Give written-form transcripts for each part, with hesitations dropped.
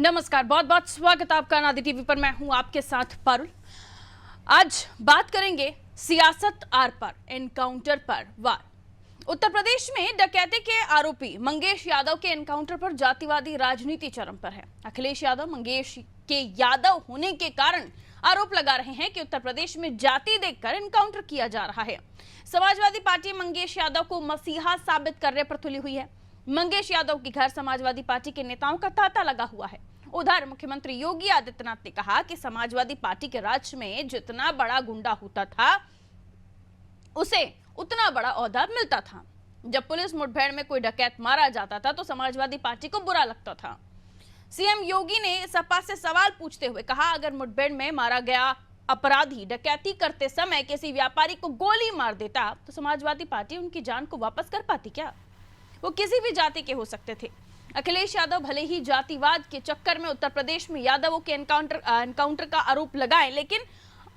नमस्कार, बहुत बहुत स्वागत आपका नादी टीवी पर। मैं हूं आपके साथ पारुल। आज बात करेंगे सियासत आर पार, एनकाउंटर पर वार। उत्तर प्रदेश में डकैती के आरोपी मंगेश यादव के एनकाउंटर पर जातिवादी राजनीति चरम पर है। अखिलेश यादव मंगेश के यादव होने के कारण आरोप लगा रहे हैं कि उत्तर प्रदेश में जाति देखकर एनकाउंटर किया जा रहा है। समाजवादी पार्टी मंगेश यादव को मसीहा साबित करने पर तुली हुई है। मंगेश यादव के घर समाजवादी पार्टी के नेताओं का तांता लगा हुआ है। उधर मुख्यमंत्री योगी आदित्यनाथ ने कहा कि समाजवादी पार्टी के राज में जितना बड़ा गुंडा होता था उसे उतना बड़ा ओहदा मिलता था। जब पुलिस मुठभेड़ में कोई डकैत मारा जाता था तो समाजवादी पार्टी को बुरा लगता था। सीएम योगी ने सपा से सवाल पूछते हुए कहा, अगर मुठभेड़ में मारा गया अपराधी डकैती करते समय किसी व्यापारी को गोली मार देता तो समाजवादी पार्टी उनकी जान को वापस कर पाती क्या? वो किसी भी जाति के हो सकते थे। अखिलेश यादव भले ही जातिवाद के चक्कर में उत्तर प्रदेश में यादवों के एनकाउंटर का आरोप लगाएं, लेकिन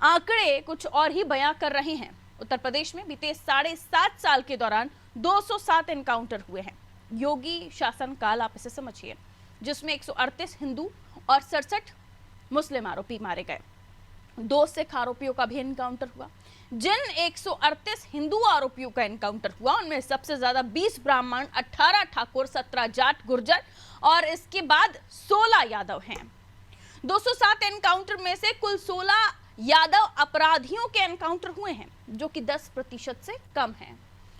आंकड़े कुछ और ही बयां कर रहे हैं। उत्तर प्रदेश में बीते 7.5 साल के दौरान 207 एनकाउंटर हुए हैं। योगी शासनकाल आप इसे समझिए, जिसमें 138 हिंदू और 67 मुस्लिम आरोपी मारे गए। 2 सिख आरोपियों का भी एनकाउंटर हुआ। जिन 138 हिंदू आरोपियों का एनकाउंटर हुआ उनमें सबसे ज्यादा 20 ब्राह्मण, 18 ठाकुर, 17 जाट गुर्जर और इसके बाद 16 यादव हैं। 207 एनकाउंटर में से कुल 16 यादव अपराधियों के एनकाउंटर हुए हैं, जो कि 10% से कम है।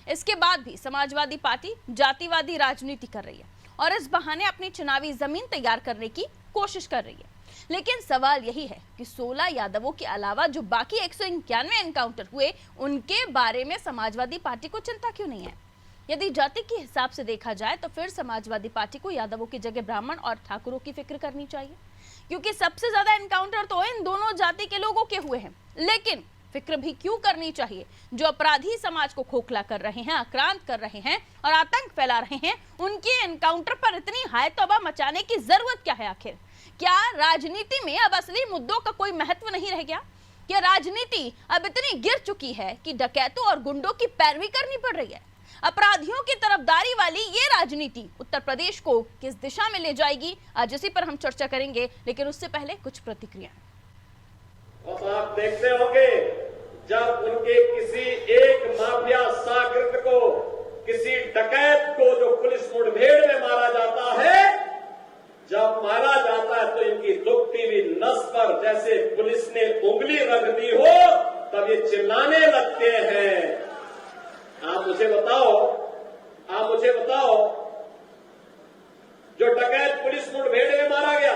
इसके बाद भी समाजवादी पार्टी जातिवादी राजनीति कर रही है और इस बहाने अपनी चुनावी जमीन तैयार करने की कोशिश कर रही है। लेकिन सवाल यही है कि 16 यादवों के अलावा जो बाकी 191 एनकाउंटर हुए उनके बारे में समाजवादी पार्टी को चिंता क्यों नहीं है? यदि जाति के हिसाब से देखा जाए तो फिर समाजवादी पार्टी को यादवों की जगह ब्राह्मण और ठाकुरों की फिक्र करनी चाहिए, क्योंकि सबसे ज्यादा एनकाउंटर तो इन दोनों जाति के लोगों के हुए हैं। लेकिन फिक्र भी क्यों करनी चाहिए? जो अपराधी समाज को खोखला कर रहे हैं, आक्रांत कर रहे हैं और आतंक फैला रहे हैं, उनके एनकाउंटर पर इतनी हाय तौबा मचाने की जरूरत क्या है? आखिर क्या राजनीति में अब असली मुद्दों का कोई महत्व नहीं रह गया? क्या राजनीति अब इतनी गिर चुकी है कि डकैतों और गुंडों की पैरवी करनी पड़ रही है? अपराधियों की तरफदारी वाली ये राजनीति उत्तर प्रदेश को किस दिशा में ले जाएगी? आज इसी पर हम चर्चा करेंगे, लेकिन उससे पहले कुछ प्रतिक्रिया। और आप देखते होंगे जब उनके किसी एक माफिया साकृत को, किसी डकैत को जो पुलिस मुठभेड़ में मारा जाता है, जब मारा जाता है तो इनकी दुखती हुई नस पर जैसे पुलिस ने उंगली रख दी हो तब ये चिल्लाने लगते हैं। आप मुझे बताओ जो डकैत पुलिस मुठभेड़ में मारा गया,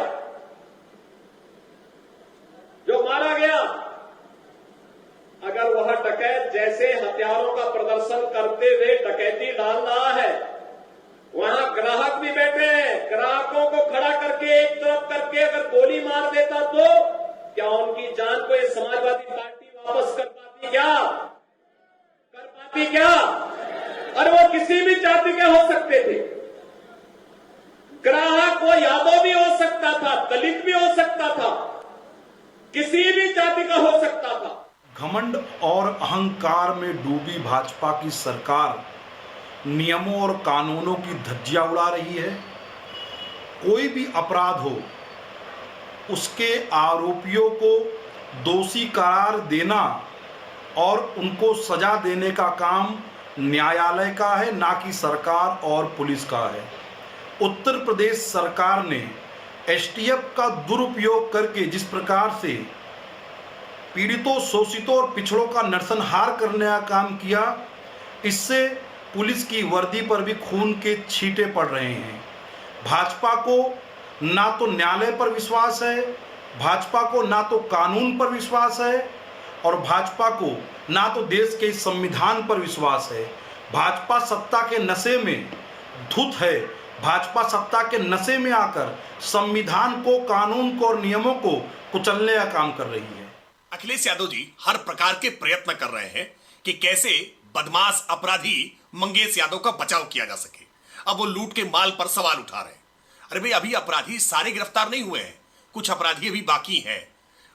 अगर वह डकैत जैसे हथियारों का प्रदर्शन करते हुए डकैती डाल रहा है, वहां ग्राहक भी बैठे हैं, ग्राहकों को खड़ा करके एक तरफ करके अगर गोली मार देता तो क्या उनकी जान को ये समाजवादी पार्टी वापस कर पाती क्या? और वो किसी भी जाति के हो सकते थे। ग्राहक वो यादव भी हो सकता था, दलित भी हो सकता था, किसी भी जाति का हो सकता था। घमंड और अहंकार में डूबी भाजपा की सरकार नियमों और कानूनों की धज्जियां उड़ा रही है। कोई भी अपराध हो उसके आरोपियों को दोषी करार देना और उनको सजा देने का काम न्यायालय का है, ना कि सरकार और पुलिस का है। उत्तर प्रदेश सरकार ने एसटीएफ का दुरुपयोग करके जिस प्रकार से पीड़ितों, शोषितों और पिछड़ों का नरसंहार करने का काम किया, इससे पुलिस की वर्दी पर भी खून के छींटे पड़ रहे हैं। भाजपा को ना तो न्यायालय पर विश्वास है, भाजपा को ना तो कानून पर विश्वास है और भाजपा को ना तो देश के संविधान पर विश्वास है। भाजपा सत्ता के नशे में धुत है। भाजपा सत्ता के नशे में आकर संविधान को, कानून को और नियमों को कुचलने का काम कर रही है। अखिलेश यादव जी हर प्रकार के प्रयत्न कर रहे हैं कि कैसे बदमाश अपराधी मंगेश यादव का बचाव किया जा सके। अब वो लूट के माल पर सवाल उठा रहे हैं। अरे भाई, अभी अपराधी सारे गिरफ्तार नहीं हुए हैं, कुछ अपराधी अभी बाकी हैं।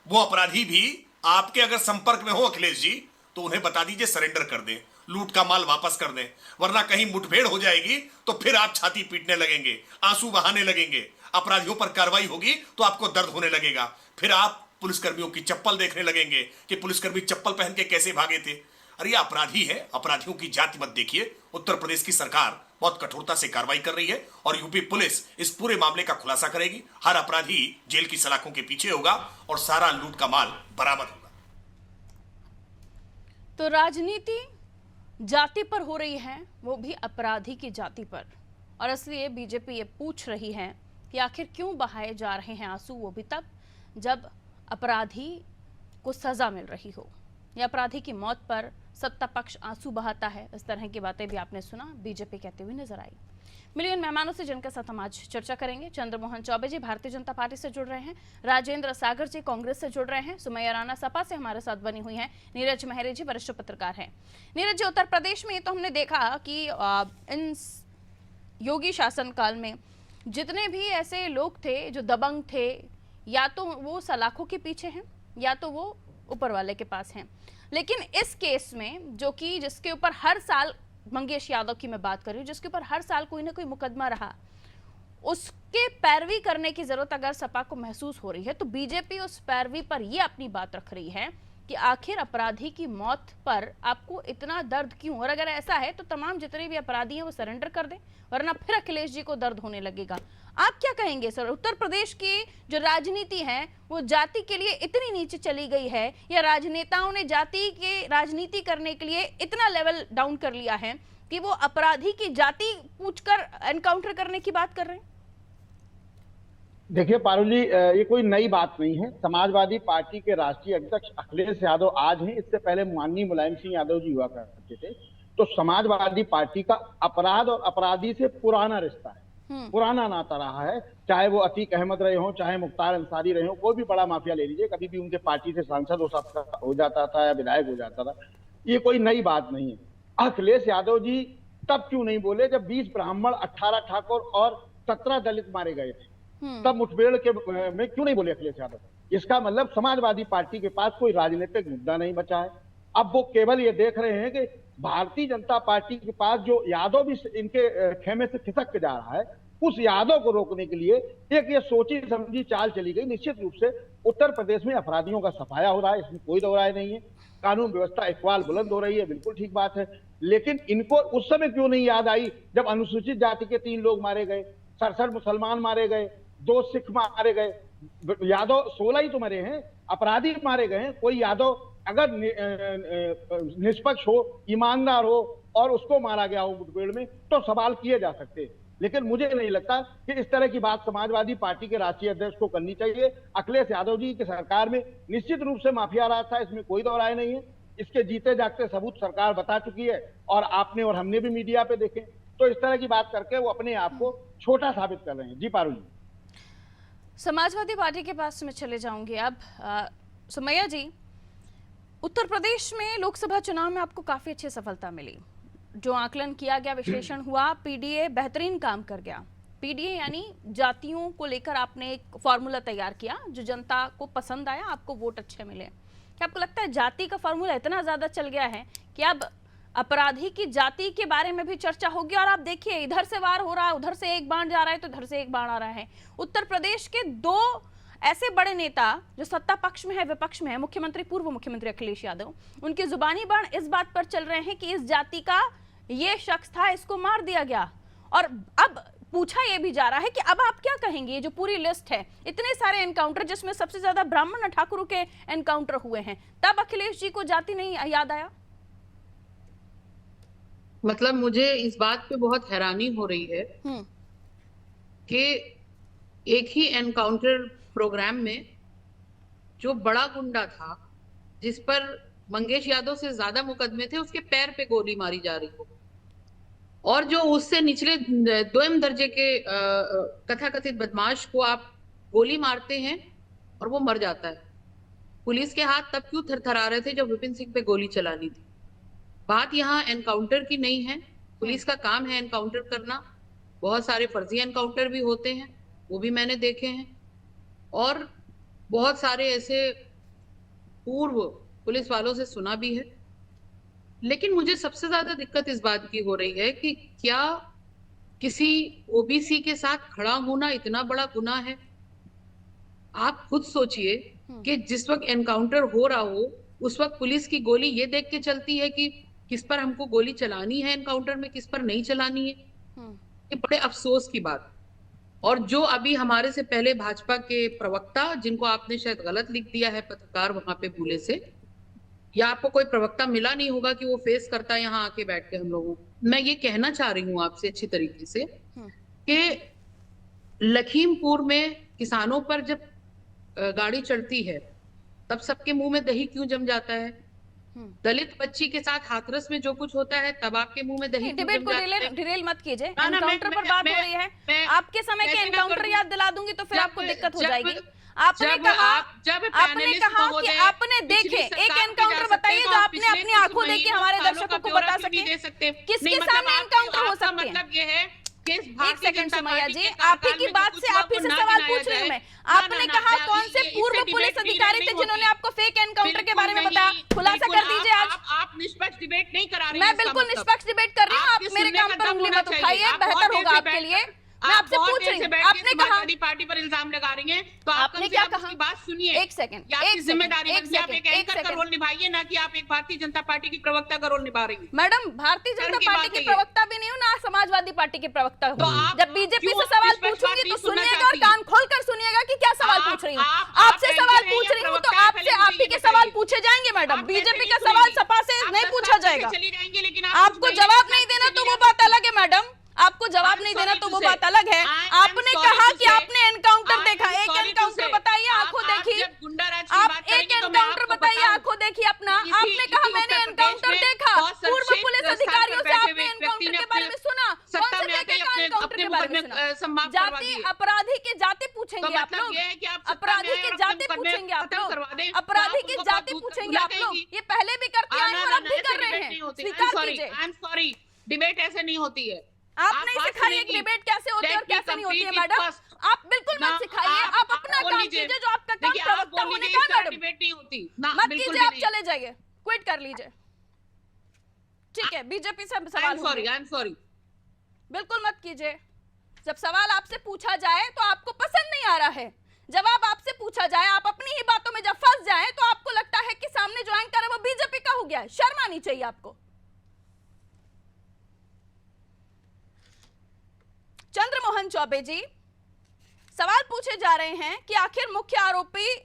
वो अपराधी भी आपके अगर संपर्क में हो अखिलेश जी तो उन्हें बता दीजिए, सरेंडर कर दें। लूट का माल वापस कर दें, वरना कहीं मुठभेड़ हो जाएगी तो फिर आप छाती पीटने लगेंगे, आंसू बहाने लगेंगे, अपराधियों पर कार्रवाई होगी तो आपको दर्द होने लगेगा, फिर आप पुलिसकर्मियों की चप्पल देखने लगेंगे कि पुलिसकर्मी चप्पल पहन के कैसे भागे थे। अरे ये अपराधी है, अपराधियों की जाति मत देखिए। उत्तर प्रदेश की सरकार बहुत कठोरता से कार्रवाई कर रही है और यूपी पुलिस इस पूरे मामले का खुलासा करेगी। हर अपराधी जेल की सलाखों के पीछे होगा और सारा लूट का माल बरामद होगा। तो राजनीति जाति पर हो रही है, वो भी अपराधी की जाति पर, और इसलिए बीजेपी ये पूछ रही है कि आखिर क्यों बहाए जा रहे हैं आंसू, वो भी तब जब अपराधी को सजा मिल रही हो या अपराधी की मौत पर सत्ता पक्ष आंसू बहाता है। इस तरह की बातें भी आपने सुना बीजेपी कहते हुए नजर आई। मिलिए उन मेहमानों से जिनके साथ हम आज चर्चा करेंगे। चंद्रमोहन चौबे जी भारतीय जनता पार्टी से जुड़ रहे हैं, राजेंद्र सागर जी कांग्रेस से जुड़ रहे हैं, सुमैया राणा सपा से हमारे साथ बनी हुई हैं, नीरज मेहरे जी वरिष्ठ पत्रकार हैं। नीरज जी, उत्तर प्रदेश में तो हमने देखा कि इन योगी शासनकाल में जितने भी ऐसे लोग थे जो दबंग थे, या तो वो सलाखों के पीछे हैं या तो वो ऊपर वाले के पास हैं। लेकिन इस केस में जो कि जिसके ऊपर हर साल, मंगेश यादव की मैं बात कर रही हूँ, जिसके ऊपर हर साल कोई ना कोई मुकदमा रहा, उसके पैरवी करने की जरूरत अगर सपा को महसूस हो रही है तो बीजेपी उस पैरवी पर ये अपनी बात रख रही है कि आखिर अपराधी की मौत पर आपको इतना दर्द क्यों, और अगर ऐसा है तो तमाम जितने भी अपराधी हैं वो सरेंडर कर दें, वरना फिर अखिलेश जी को दर्द होने लगेगा। आप क्या कहेंगे सर, उत्तर प्रदेश की जो राजनीति है वो जाति के लिए इतनी नीचे चली गई है, या राजनेताओं ने जाति के राजनीति करने के लिए इतना लेवल डाउन कर लिया है कि वो अपराधी की जाति पूछकर एनकाउंटर करने की बात कर रहे हैं? देखिए पारुल जी, ये कोई नई बात नहीं है। समाजवादी पार्टी के राष्ट्रीय अध्यक्ष अखिलेश यादव आज हैं, इससे पहले माननीय मुलायम सिंह यादव जी हुआ करते थे। तो समाजवादी पार्टी का अपराध और अपराधी से पुराना रिश्ता है, पुराना नाता रहा है। चाहे वो अतीक अहमद रहे हो, चाहे मुख्तार अंसारी रहे हो, कोई भी बड़ा माफिया ले लीजिए, कभी भी उनके पार्टी से सांसद हो जाता था या विधायक हो जाता था। ये कोई नई बात नहीं है। अखिलेश यादव जी तब क्यों नहीं बोले जब 20 ब्राह्मण, 18 ठाकुर और 17 दलित मारे गए थे? तब मुठभेड़ के में क्यों नहीं बोले अखिलेश यादव? इसका मतलब समाजवादी पार्टी के पास कोई राजनीतिक मुद्दा नहीं बचा है। अब वो केवल ये देख रहे हैं कि भारतीय जनता पार्टी के पास जो यादव भी इनके खेमे से खिसक के जा रहा है, उस यादव को रोकने के लिए एक ये सोची समझी चाल चली गई। निश्चित रूप से उत्तर प्रदेश में अपराधियों का सफाया हो रहा है, इसमें कोई दो राय नहीं है। कानून व्यवस्था इकबाल बुलंद हो रही है, बिल्कुल ठीक बात है। लेकिन इनको उस समय क्यों नहीं याद आई जब अनुसूचित जाति के 3 लोग मारे गए, 67 मुसलमान मारे गए, 2 सिख मारे गए, यादव 16 ही तो मरे हैं, अपराधी मारे गए हैं। कोई यादव अगर निष्पक्ष हो, ईमानदार हो और उसको मारा गया हो मुठभेड़ में, तो सवाल किए जा सकते हैं। लेकिन मुझे नहीं लगता कि इस तरह की बात समाजवादी पार्टी के राष्ट्रीय अध्यक्ष को करनी चाहिए। अखिलेश यादव जी की सरकार में निश्चित रूप से माफिया राज था, इसमें कोई दो राय नहीं है। इसके जीते जागते सबूत सरकार बता चुकी है और आपने और हमने भी मीडिया पे देखे। तो इस तरह की बात करके वो अपने आप को छोटा साबित कर रहे हैं। जी पारुल जी, समाजवादी पार्टी के पास में चले जाऊंगे अब। सुमैया जी, उत्तर प्रदेश में लोकसभा चुनाव में आपको काफी अच्छी सफलता मिली। जो आकलन किया गया, विश्लेषण हुआ, पीडीए बेहतरीन काम कर गया। पीडीए यानी जातियों को लेकर आपने एक फॉर्मूला तैयार किया जो जनता को पसंद आया, आपको वोट अच्छे मिले। क्या आपको लगता है जाति का फॉर्मूला इतना ज्यादा चल गया है कि अब अपराधी की जाति के बारे में भी चर्चा होगी? और आप देखिए, इधर से वार हो रहा है, उधर से एक बाण जा रहा है, तो इधर से एक बाण आ रहा है। उत्तर प्रदेश के 2 ऐसे बड़े नेता जो सत्ता पक्ष में है, विपक्ष में है, मुख्यमंत्री, पूर्व मुख्यमंत्री अखिलेश यादव, उनके जुबानी बाण इस बात पर चल रहे हैं कि इस जाति का ये शख्स था, इसको मार दिया गया। और अब पूछा यह भी जा रहा है कि अब आप क्या कहेंगे? ये जो पूरी लिस्ट है, इतने सारे एनकाउंटर जिसमें सबसे ज्यादा ब्राह्मण और ठाकुरों के एनकाउंटर हुए हैं, तब अखिलेश जी को जाति नहीं याद आया? मतलब मुझे इस बात पे बहुत हैरानी हो रही है कि एक ही एनकाउंटर प्रोग्राम में जो बड़ा गुंडा था, जिस पर मंगेश यादव से ज्यादा मुकदमे थे, उसके पैर पे गोली मारी जा रही हो, और जो उससे निचले 2म दर्जे के कथाकथित बदमाश को आप गोली मारते हैं और वो मर जाता है। पुलिस के हाथ तब क्यों थरथरा रहे थे जब विपिन सिंह पे गोली चलानी थी? बात यहाँ एनकाउंटर की नहीं है। पुलिस का काम है एनकाउंटर करना। बहुत सारे फर्जी एनकाउंटर भी होते हैं, वो भी मैंने देखे हैं। और बहुत सारे ऐसे पूर्व पुलिस वालों से सुना भी है। लेकिन मुझे सबसे ज्यादा दिक्कत इस बात की हो रही है कि क्या किसी ओबीसी के साथ खड़ा होना इतना बड़ा गुनाह है? आप खुद सोचिए कि जिस वक्त एनकाउंटर हो रहा हो उस वक्त पुलिस की गोली ये देख के चलती है कि किस पर हमको गोली चलानी है एनकाउंटर में, किस पर नहीं चलानी है। ये बड़े अफसोस की बात। और जो अभी हमारे से पहले भाजपा के प्रवक्ता, जिनको आपने शायद गलत लिख दिया है पत्रकार वहां पे भूले से, या आपको कोई प्रवक्ता मिला नहीं होगा कि वो फेस करता है यहाँ आके बैठ के हम लोगों। मैं ये कहना चाह रही हूँ आपसे अच्छी तरीके से कि लखीमपुर में किसानों पर जब गाड़ी चढ़ती है तब सबके मुंह में दही क्यों जम जाता है? दलित बच्ची के साथ हाथरस में जो कुछ होता है तब आपके मुंह में दही क्यों डिबेट जम को जाता है? डिरेल मत कीजिए। ना, ना, एनकाउंटर पर बात हो रही है। आपके समय के एनकाउंटर याद दिला दूंगी तो फिर आपको दिक्कत हो जाएगी। आपने कहा कि आपने देखे एक एनकाउंटर बताइए जो आपने अपनी आंखों देखी हमारे दर्शकों को बता सके। किसके सामने एनकाउंटर हो सकते हैं? मतलब ये है कि एक सेकंड सुमैया जी, आप ही की बात से आप ही से सवाल पूछ रही हूँ मैं। आपने कहा कौन से पूर्व पुलिस अधिकारी थे जिन्होंने आपको फेक एनकाउंटर के बारे में बताया? खुलासा कर दीजिए आज। आप निष्पक्ष डिबेट नहीं करा रही। मैं बिल्कुल निष्पक्ष डिबेट कर रही हूँ। आप मेरे काम पर उंगली मत उठाइए, बेहतर होगा आपके लिए। मैं आपसे पूछ रही हूँ, आपने कहा पार्टी पर इल्जाम लगा रही हैं, तो आपने क्या कहा? बात सुनिए। एक सेकंड, आपकी जिम्मेदारी है कि आप एक एंकर का रोल निभाइए, ना कि आप एक भारतीय जनता पार्टी की प्रवक्ता का रोल निभा रही हैं। मैडम, भारतीय जनता पार्टी की प्रवक्ता भी नहीं हूँ, ना समाजवादी पार्टी की प्रवक्ता हूँ। जब बीजेपी से सवाल पूछूंगी तो सुनिएगा और कान खोलकर सुनिएगा कि क्या सवाल पूछ रही हूँ। आपसे सवाल पूछ रही हूँ तो आपसे आप ही के सवाल पूछे जाएंगे मैडम। बीजेपी का सवाल सपा से नहीं पूछा जाएगा। आपको जवाब नहीं देना तो वो बात अलग है मैडम, आपको जवाब नहीं देना तो वो बात अलग है। आपने कहा कि आपने एनकाउंटर देखा, एक एनकाउंटर बताइए आंखों देखी। आप एक एनकाउंटर बताइए आंखों देखी अपना। आपने कहा मैंने एनकाउंटर देखा, पूर्व पुलिस अधिकारियों से आपने एनकाउंटर के बारे में सुना। कौन से फेंकेगा एनकाउंटर के बारे में सुना? जाति, अपराधी के जाति पूछेंगे आप लोग, अपराधी के जाति पूछेंगे आप लोग, अपराधी की जाति पूछेंगे आप लोग। ये पहले भी करते आए और अब भी कर रहे हैं, स्वीकार कीजिए। आई एम सॉरी, डिबेट ऐसे नहीं होती है। आप नहीं सिखाइए कि डिबेट कैसे होती है और कैसे नहीं होती है मैडम। आप बिल्कुल मत सिखाइए, आप अपना काम कीजिए जो आपका काम प्रवक्ता होने का। मैडम डिबेट नहीं होती, मत कीजिए, आप चले जाइए, क्विट कर लीजिए। ठीक है, बीजेपी से सवाल सॉरी, आई एम सॉरी। बिल्कुल मत कीजिए। जब सवाल आपसे पूछा जाए तो आपको पसंद नहीं आ रहा है, जवाब आपसे पूछा जाए आप अपनी ही बातों में जब फंस जाए तो आपको लगता है कि सामने जो एंकर है वो बीजेपी का हो गया है। शर्म आनी चाहिए आपको। चंद्रमोहन चौबे जी, सवाल पूछे जा रहे हैं कि आखिर मुख्य आरोपी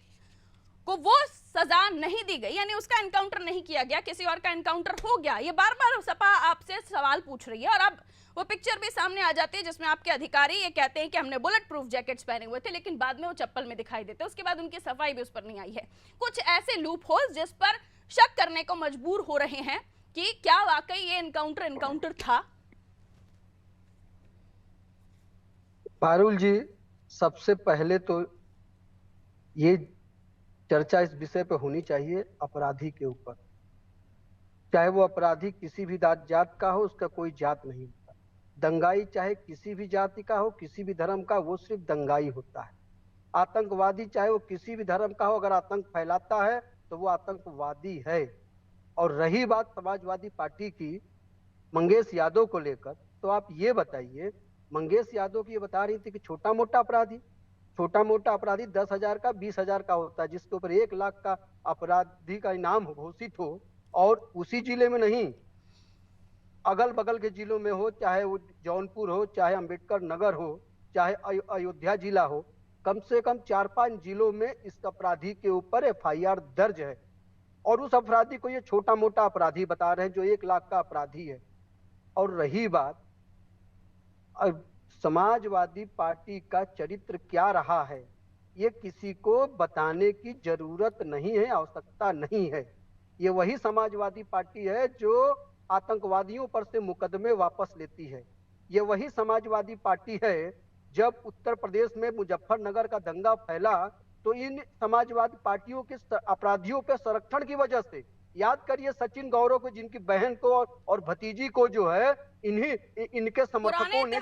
को वो सजा नहीं दी गई, यानी उसका एनकाउंटर नहीं किया गया, किसी और का एनकाउंटर हो गया। ये बार बार सपा आपसे सवाल पूछ रही है और अब वो पिक्चर भी सामने आ जाती है जिसमें आपके अधिकारी ये कहते हैं कि हमने बुलेट प्रूफ जैकेट्स पहने हुए थे, लेकिन बाद में वो चप्पल में दिखाई देते। उसके बाद उनकी सफाई भी उस पर नहीं आई है। कुछ ऐसे लूप होल्स जिस पर शक करने को मजबूर हो रहे हैं कि क्या वाकई ये एनकाउंटर था। पारुल जी, सबसे पहले तो ये चर्चा इस विषय पे होनी चाहिए अपराधी के ऊपर। चाहे वो अपराधी किसी भी जात का हो, उसका कोई जात नहीं होता। दंगाई चाहे किसी भी जाति का हो, किसी भी धर्म का, वो सिर्फ दंगाई होता है। आतंकवादी चाहे वो किसी भी धर्म का हो, अगर आतंक फैलाता है तो वो आतंकवादी है। और रही बात समाजवादी पार्टी की मंगेश यादव को लेकर, तो आप ये बताइए, मंगेश यादव की ये बता रही थी कि छोटा मोटा अपराधी 10,000 का 20,000 का होता है, जिसके ऊपर 1 लाख का अपराधी का इनाम घोषित हो, और उसी जिले में नहीं, अगल बगल के जिलों में हो, चाहे वो जौनपुर हो, चाहे अंबेडकर नगर हो, चाहे अयोध्या जिला हो, कम से कम 4-5 जिलों में इस अपराधी के ऊपर FIR दर्ज है। और उस अपराधी को ये छोटा मोटा अपराधी बता रहे हैं जो 1 लाख का अपराधी है। और रही बात समाजवादी पार्टी का चरित्र क्या रहा है, ये किसी को बताने की जरूरत नहीं है, आवश्यकता नहीं है। ये वही समाजवादी पार्टी है जो आतंकवादियों पर से मुकदमे वापस लेती है। ये वही समाजवादी पार्टी है, जब उत्तर प्रदेश में मुजफ्फरनगर का दंगा फैला तो इन समाजवादी पार्टियों के अपराधियों पे संरक्षण की वजह से, याद करिए सचिन गौरव को, जिनकी बहन को और भतीजी को जो है इनके पुराने समर्थकों ने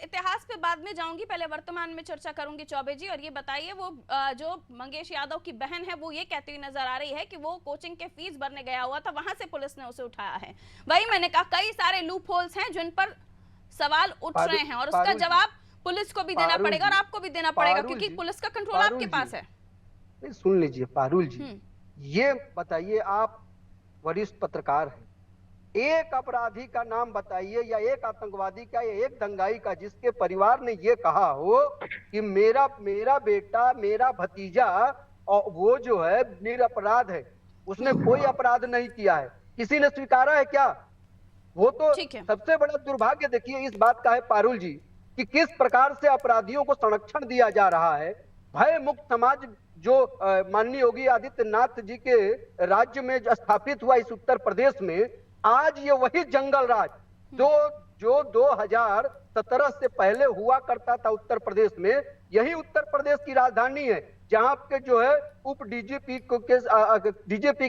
इतिहास पे बाद में जाऊंगी, पहले वर्तमान में चर्चा करूंगी चौबे जी। और ये बताइए, वो जो मंगेश यादव की बहन है वो ये कहती हुई नजर आ रही है कि वो कोचिंग के फीस भरने गया हुआ था, वहां से पुलिस ने उसे उठाया है। वही मैंने कहा, कई सारे लूप होल्स हैं जिन पर सवाल उठ रहे हैं और उसका जवाब पुलिस को भी देना पड़ेगा और आपको भी देना पड़ेगा, क्योंकि पुलिस का कंट्रोल आपके पास है। सुन लीजिए पारुल जी, ये बताइए, आप वरिष्ठ पत्रकार हैं, एक अपराधी का नाम बताइए या एक आतंकवादी का या एक दंगाई का जिसके परिवार ने ये कहा हो कि मेरा बेटा, मेरा भतीजा और वो जो है निरपराध है, उसने कोई अपराध नहीं किया है, किसी ने स्वीकारा है क्या? वो तो सबसे बड़ा दुर्भाग्य देखिए इस बात का है पारुल जी कि किस प्रकार से अपराधियों को संरक्षण दिया जा रहा है। भय मुक्त समाज जो माननीय योगी आदित्यनाथ जी के राज्य में स्थापित हुआ इस उत्तर प्रदेश में, आज ये वही जंगल राज जो 2017 से पहले हुआ करता था उत्तर प्रदेश में, यही उत्तर प्रदेश की राजधानी है, जहां के जो है उप डीजीपी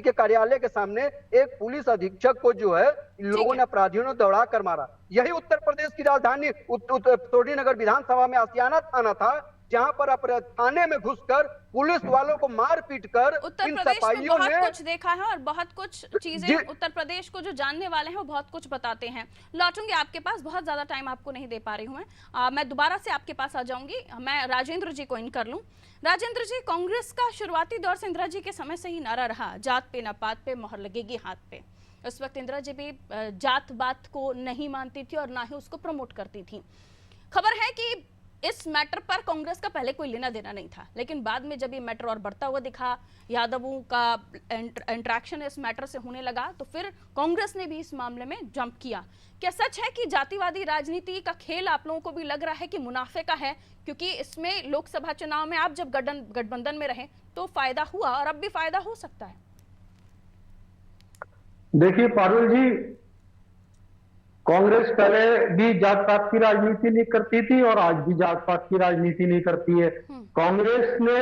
के कार्यालय के सामने एक पुलिस अधीक्षक को जो है लोगों ने, अपराधियों ने दौड़ा कर मारा। यही उत्तर प्रदेश की राजधानी तोड़ीनगर विधानसभा में आसियाना थाना था, जहां पर थाने में घुसकर पुलिस वालों को मार पीट कर उत्तर प्रदेश में बहुत कुछ देखा है और बहुत कुछ चीजें उत्तर प्रदेश को जो जानने वाले हैं वो बहुत कुछ बताते हैं। लौटूंगी आपके पास, बहुत ज्यादा टाइम आपको नहीं दे पा रही हूँ मैं दोबारा से आपके पास आ जाऊंगी। मैं राजेंद्र जी को इन कर लूं। राजेंद्र जी, कांग्रेस का शुरुआती दौर से इंदिरा जी के समय से ही नारा रहा, जात पे न पात पे मोहर लगेगी हाथ पे। उस वक्त इंदिरा जी भी जात बात को नहीं मानती थी और ना ही उसको प्रमोट करती थी। खबर है कि इस मैटर पर कांग्रेस का पहले कोई लेना देना नहीं था, लेकिन बाद में जब ये मैटर और बढ़ता हुआ दिखा, यादवों का इंटरेक्शन इस मैटर से होने लगा, तो फिर कांग्रेस ने भी इस मामले में जंप किया। क्या सच है कि जातिवादी राजनीति का खेल आप लोगों को भी लग रहा है कि मुनाफे का है, क्योंकि इसमें लोकसभा चुनाव में आप जब गठबंधन में रहे तो फायदा हुआ और अब भी फायदा हो सकता है? देखिए पारुल जी, कांग्रेस पहले भी जात पात की राजनीति नहीं करती थी और आज भी जात पात की राजनीति नहीं करती है। कांग्रेस ने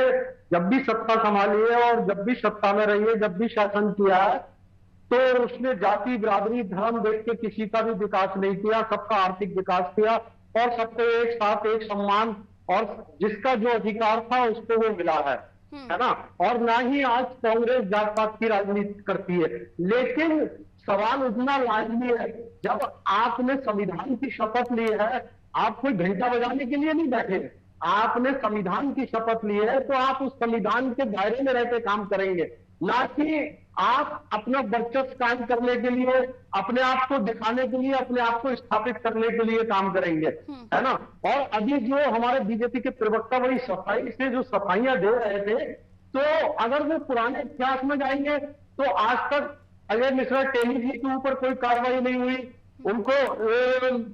जब भी सत्ता संभाली है और जब भी सत्ता में रही है, जब भी शासन किया है, तो उसने जाति, बिरादरी, धर्म देख के किसी का भी विकास नहीं किया, सबका आर्थिक विकास किया और सबको एक साथ एक सम्मान और जिसका जो अधिकार था उसको वो मिला है ना। और ना ही आज कांग्रेस जात पात की राजनीति करती है। लेकिन सवाल उतना लाजमी है, जब आपने संविधान की शपथ ली है, आप कोई घंटा बजाने के लिए नहीं बैठे, आपने संविधान की शपथ ली है तो आप उस संविधान के दायरे में रहकर काम करेंगे, ना कि आप अपना वर्चस्व कायम करने के लिए, अपने आप को दिखाने के लिए, अपने आप को स्थापित करने के लिए काम करेंगे, है ना। और अभी जो हमारे बीजेपी के प्रवक्ता बड़ी सफाई से जो सफाइयां दे रहे थे, तो अगर वो पुराने इतिहास में जाएंगे तो आज तक अजय मिश्रा टेनी जी के ऊपर कोई कार्रवाई नहीं हुई, उनको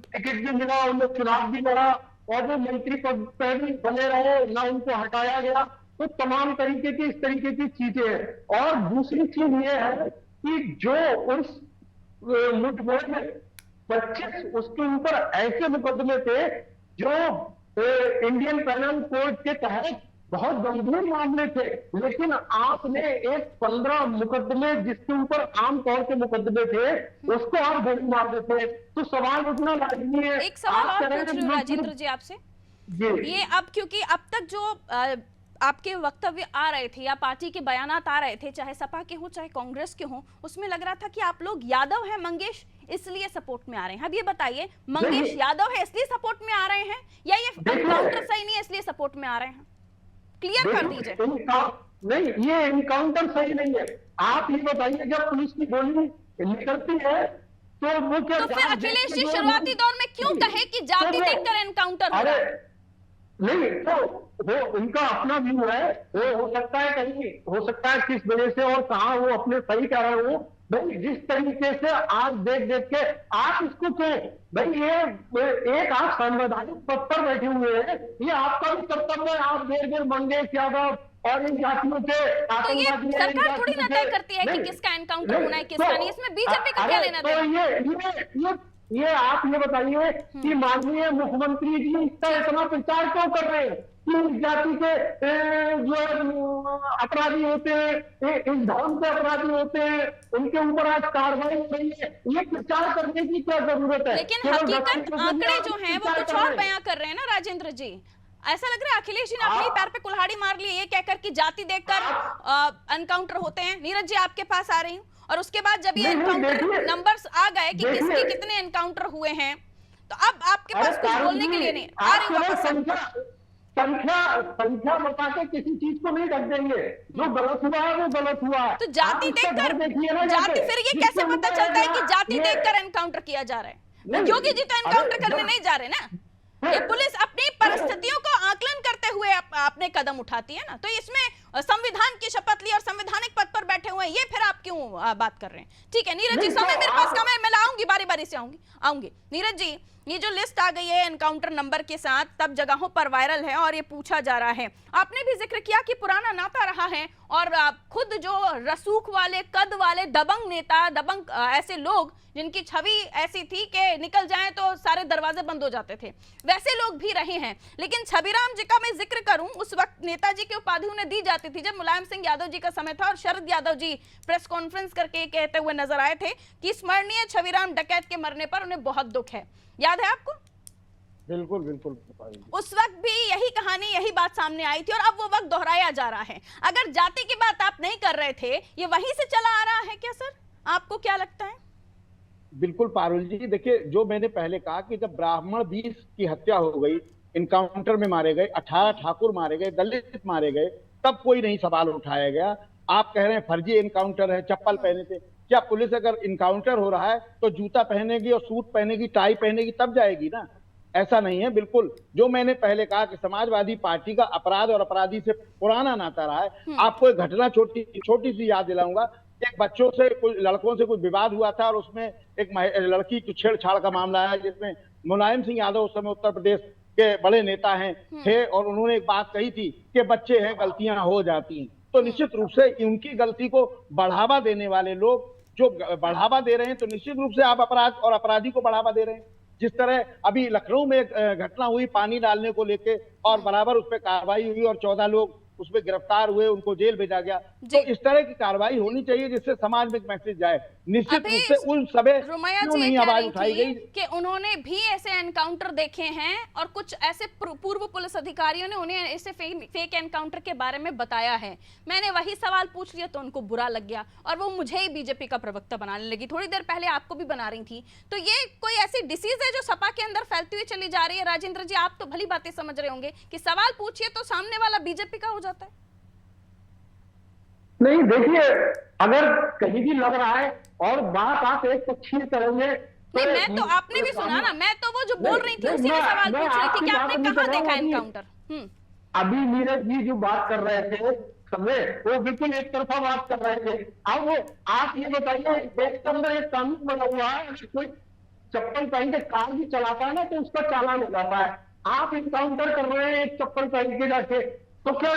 टिकट भी मिला, उन्होंने चुनाव भी लड़ा और वो मंत्री पद पर भी बने रहे, ना उनको हटाया गया। तो तमाम तरीके की इस तरीके की चीजें हैं। और दूसरी चीज ये है कि जो उस मुठभेड़ में 25 उसके ऊपर ऐसे मुकदमे थे जो इंडियन पेनल कोड के तहत बहुत गंभीर मामले थे, लेकिन आपने एक 15 मुकदमे जिसके ऊपर आमतौर के मुकदमे थे उसको आप गोली मार देते। तो सवाल उतना लाजमी है। एक सवाल और पूछ रही हूं राजेंद्र जी आपसे, ये अब क्योंकि अब तक जो आपके वक्तव्य आ रहे थे या पार्टी के बयानात आ रहे थे, चाहे सपा के हो चाहे कांग्रेस के हो, उसमें लग रहा था कि आप लोग यादव हैं मंगेश इसलिए सपोर्ट में आ रहे हैं। अब ये बताइए, मंगेश यादव है इसलिए सपोर्ट में आ रहे हैं या ये एनकाउंटर सही नहीं है इसलिए सपोर्ट में आ रहे हैं? क्लियर कर दीजिए। नहीं, ये एनकाउंटर सही नहीं है। आप ये बताइए, जब पुलिस की गोली निकलती है तो वो क्या, तो फिर अखिलेश जी शुरुआती दौर में क्यों कहे कि जाति देखकर एनकाउंटर हो रहा है? नहीं, तो वो उनका अपना व्यू है, वो हो सकता है कहीं, हो सकता है किस वजह से और कहाँ वो अपने सही कह रहे हो। भाई जिस तरीके से आज देख देख के आप इसको क्यों, भाई ये एक आप संवैधानिक पद पर बैठे हुए हैं, ये आपका भी कर्तव्य है, आप देर देर मंगेश यादव और इन जातियों के तो ये सरकार थोड़ी ना तय करती है कि किसका एनकाउंटर होना है किसका नहीं, इसमें बीजेपी का क्या लेना देना? तो ये आप ये बताइए कि माननीय मुख्यमंत्री जी इसका इतना प्रचार क्यों कर रहे हैं कि इस जाति के जो अपराधी होते हैं, इस धर्म के अपराधी होते हैं, उनके ऊपर आज कार्रवाई हो रही है, ये प्रचार करने की क्या जरूरत है? लेकिन हकीकत आंकड़े जो हैं वो कुछ और बयां कर रहे हैं ना राजेंद्र जी। ऐसा लग रहा है अखिलेश जी ने अपने पैर पे कुल्हाड़ी मार ली, ये कहकर कि जाति देखकर एनकाउंटर होते हैं। नीरज जी आपके पास आ रही हूँ, और उसके बाद जब ये एनकाउंटर नंबर्स आ गए कि किसके कितने एनकाउंटर हुए हैं, तो अब आपके पास कुछ बोलने के लिए नहीं आ रही वापस। संख्या बता के किसी चीज को नहीं ढक देंगे, जो गलत हुआ है वो गलत हुआ है। तो जाति देखकर जाति, फिर ये कैसे पता चलता है कि जाति देखकर एनकाउंटर किया जा रहा है? योगी जी तो एनकाउंटर करने नहीं जा रहे ना, ये पुलिस अपनी परिस्थितियों को आकलन करते हुए अपने कदम उठाती है ना। तो इसमें संविधान की शपथ ली और संवैधानिक पद पर बैठे हुए हैं, ये फिर आप क्यों बात कर रहे हैं? ठीक है नीरज जी, समय मेरे पास कम है, मैं लाऊंगी बारी बारी से आऊंगी। नीरज जी, ये जो लिस्ट आ गई है एनकाउंटर नंबर के साथ, तब जगहों पर वायरल है और ये पूछा जा रहा है, आपने भी जिक्र किया कि पुराना नाता रहा है, और खुद जो रसूख वाले कद वाले दबंग नेता, दबंग ऐसे लोग जिनकी छवि ऐसी थी कि निकल जाएं तो सारे दरवाजे बंद हो जाते थे, वैसे लोग भी रहे हैं। लेकिन छबिराम जी का मैं जिक्र करूं, उस वक्त नेताजी की उपाधि उन्हें दी जाती थी जब मुलायम सिंह यादव जी का समय था, और शरद यादव जी प्रेस कॉन्फ्रेंस करके कहते हुए नजर आए थे कि स्मरणीय छबिराम डकैत के मरने पर उन्हें बहुत दुख है। याद है आपको? बिल्कुल बिल्कुल। उस वक्त भी यही कहानी, यही बात सामने आई थी, और अब वो वक्त दोहराया जा रहा है। अगर जाति की बात आप नहीं कर रहे थे, ये वहीं से चला आ रहा है क्या सर? आपको क्या लगता है? बिल्कुल पारुल जी, देखिए जो मैंने पहले कहा कि जब ब्राह्मण 20 की हत्या हो गई, इनकाउंटर में मारे गए, 18 ठाकुर मारे गए, दलित मारे गए, तब कोई नहीं सवाल उठाया गया। आप कह रहे हैं फर्जी इनकाउंटर है, चप्पल पहने थे। क्या पुलिस अगर इनकाउंटर हो रहा है तो जूता पहनेगी और सूट पहनेगी, टाई पहनेगी, तब जाएगी ना? ऐसा नहीं है। बिल्कुल जो मैंने पहले कहा कि समाजवादी पार्टी का अपराध और अपराधी से पुराना नाता रहा है। आपको एक घटना छोटी सी याद दिलाऊंगा। एक बच्चों से, कुछ लड़कों से कुछ विवाद हुआ था, और उसमें एक लड़की की छेड़छाड़ का मामला है, जिसमें मुलायम सिंह यादव उस समय उत्तर प्रदेश के बड़े नेता थे, और उन्होंने एक बात कही थी कि बच्चे हैं, गलतियां हो जाती हैं। तो निश्चित रूप से उनकी गलती को बढ़ावा देने वाले लोग जो बढ़ावा दे रहे हैं, तो निश्चित रूप से आप अपराध और अपराधी को बढ़ावा दे रहे हैं। जिस तरह अभी लखनऊ में घटना हुई पानी डालने को लेके, और बराबर उस पर कार्रवाई हुई और 14 लोग उसमें गिरफ्तार हुए, उनको जेल भेजा गया। तो इस तरह की कार्रवाई होनी चाहिए जिससे समाज में एक मैसेज जाए। निश्चित रूप से उन सभी क्यों नहीं आवाज उठाई गई कि उन्होंने भी ऐसे एनकाउंटर देखे हैं, और कुछ ऐसे पूर्व पुलिस अधिकारियों ने उन्हें ऐसे फेक एनकाउंटर के बारे में बताया है। मैंने वही सवाल पूछ लिया तो उनको बुरा लग गया, और वो मुझे ही बीजेपी का प्रवक्ता बनाने लगी। थोड़ी देर पहले आपको भी बना रही थी। तो ये कोई ऐसी डिसीज है जो सपा के अंदर फैलती हुई चली जा रही है? राजेंद्र जी, आप तो भली बातें समझ रहे होंगे कि सवाल पूछिए तो सामने वाला बीजेपी का हो जाता है। नहीं, देखिए अगर कहीं भी लग रहा है और बात आप एक पक्षीय करेंगे, नहीं, मैं तो आपने भी सुना ना, मैं तो वो जो बोल रही थी उसी में सवाल पूछ रही थी कि आपने कहाँ देखा एनकाउंटर। अभी नीरज जी जो बात कर रहे थे समय, वो बिल्कुल एक तरफा बात कर रहे थे। अब आप ये बताइए, देश के अंदर एक कानून बना हुआ है, कोई चप्पल पहन के कार भी चलाता है ना तो उसका चालान हो जाता है। आप इनकाउंटर कर रहे हैं एक चप्पल पहन के जाके, तो क्या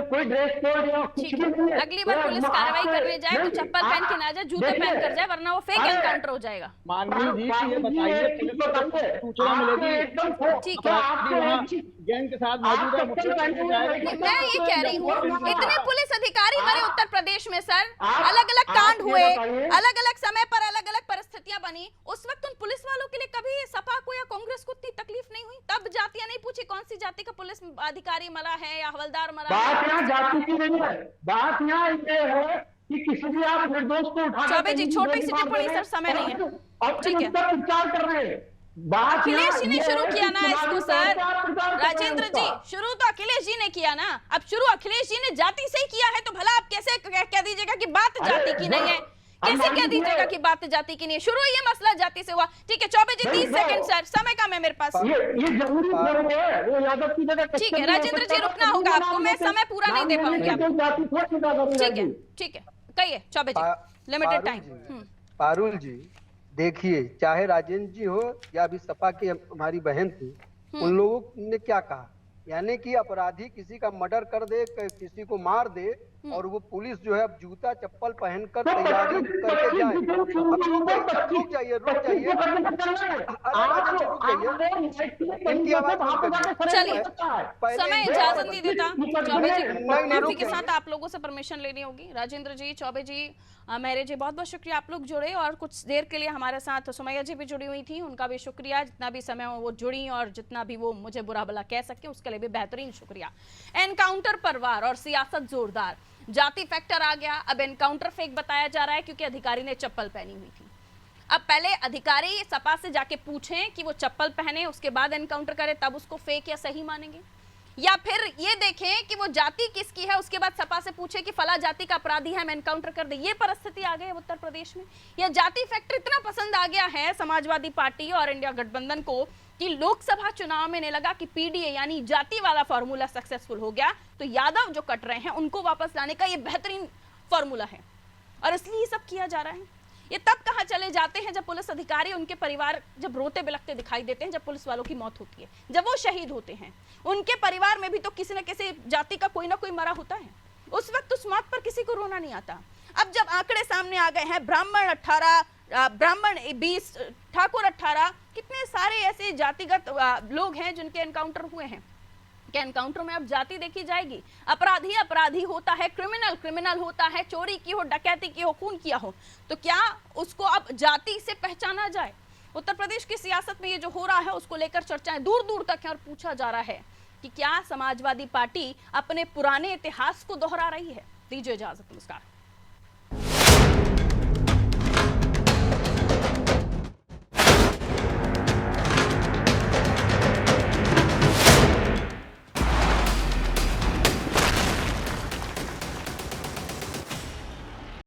कोई ड्रेस कोड या कुछ भी नहीं है? अगली बार पुलिस कार्रवाई करने जाए तो चप्पल पहन के ना जाए, जूते पहन कर जाए, वरना वो फेक एनकाउंटर हो जाएगा। माननीय जी ये बताइए, पुलिस को सूचना मिलेगी ठीक है, गैंग के साथ मौजूद है, मैं ये कह रही हूँ, इतने पुलिस अधिकारी मरे उत्तर प्रदेश में सर, अलग अलग कांड हुए, अलग अलग समय पर अलग अलग परिस्थितियां बनी। उस वक्त उन पुलिस वालों के लिए कभी सपा को या कांग्रेस को इतनी तकलीफ नहीं हुई? तब जातियां नहीं पूछी कौन सी जाति का पुलिस अधिकारी मरा है या हवलदार मरा है? बात यहाँ जाति की नहीं है, बात यहाँ ये है कि किसी भी आप निर्दोष को उठा, चौबे जी छोटी सी टिप्पणी सर, समय नहीं है, ठीक है। प्रचार कर रहे हैं। अखिलेश जी ने शुरू किया ना इसको सर, राजेंद्र जी शुरू तो अखिलेश जी ने किया ना। अब शुरू अखिलेश जी ने जाति से ही किया है, तो भला आप कैसे कह दीजिएगा कि बात जाति की नहीं है? कैसे कह दीजिएगा कि बात जाति की नहीं है? शुरू ये मसला जाति से हुआ। ठीक है चौबे जी, 30 सेकंड सर, समय कम है मेरे पास। ये जरूरी है, वो यादव की जगह। ठीक है राजेंद्र जी, रुकना होगा आपको, मैं समय पूरा नहीं दे पाऊंगी आपको। ठीक है ठीक है, कहिए चौबे जी, लिमिटेड टाइम। पारुल जी देखिए, चाहे राजेंद्र जी हो या अभी सपा की हमारी बहन थी, उन लोगों ने क्या कहा, यानी कि अपराधी किसी का मर्डर कर दे, किसी को मार दे, और वो पुलिस जो है अब जूता चप्पल पहनकर तैयारी करके जाए। अब रुक जाइए इनकी आवाज चलिए, समय इजाजत नहीं देता। चौबे जी, माफी के साथ आप लोगों से परमिशन लेनी होगी। राजेंद्र जी, चौबे जी, मेरे जी, बहुत बहुत शुक्रिया आप लोग जुड़े, और कुछ देर के लिए हमारे साथ सुमैया जी भी जुड़ी हुई थी, उनका भी शुक्रिया। जितना भी समय वो जुड़ी और जितना भी वो मुझे बुरा भला कह सके उसके लिए भी बेहतरीन शुक्रिया। एनकाउंटर पर वार और सियासत जोरदार, जाति फैक्टर आ गया। अब एनकाउंटर फेक बताया जा रहा है क्योंकि अधिकारी ने चप्पल पहनी हुई थी। अब पहले अधिकारी सपा से जाके पूछें कि वो चप्पल पहने, उसके बाद एनकाउंटर करे, तब उसको फेक या सही मानेंगे, या फिर ये देखें कि वो जाति किसकी है, उसके बाद सपा से पूछे कि फला जाति का अपराधी है, हम एनकाउंटर कर दे। ये परिस्थिति आ गई है उत्तर प्रदेश में। यह जाति फैक्टर इतना पसंद आ गया है समाजवादी पार्टी और इंडिया गठबंधन को कि लोकसभा चुनाव में ने लगा कि पीडीए यानी जाति वाला फॉर्मूला सक्सेसफुल हो गया, तो यादव जो कट रहे हैं उनको वापस लाने का ये बेहतरीन फॉर्मूला है, और इसलिए ये सब किया जा रहा है। ये तब कहाँ चले जाते हैं जब पुलिस अधिकारी, उनके परिवार जब रोते बिलखते दिखाई देते हैं, जब पुलिस वालों की मौत होती है, जब वो शहीद होते हैं। उनके परिवार में भी तो किसी न किसी जाति का कोई ना कोई मरा होता है, उस वक्त उस मौत पर किसी को रोना नहीं आता। अब जब आंकड़े सामने आ गए हैं, ब्राह्मण 18, ब्राह्मण 20, ठाकुर 18, कितने सारे ऐसे जातिगत लोग हैं जिनके एनकाउंटर हुए हैं। क्या एनकाउंटर में अब जाति देखी जाएगी? अपराधी अपराधी होता है, क्रिमिनल क्रिमिनल होता है, चोरी की हो, डकैती की हो, खून किया हो, तो क्या उसको अब जाति से पहचाना जाए? उत्तर प्रदेश की सियासत में ये जो हो रहा है उसको लेकर चर्चाएं दूर दूर तक है, और पूछा जा रहा है कि क्या समाजवादी पार्टी अपने पुराने इतिहास को दोहरा रही है। दीजिए इजाजत, नमस्कार।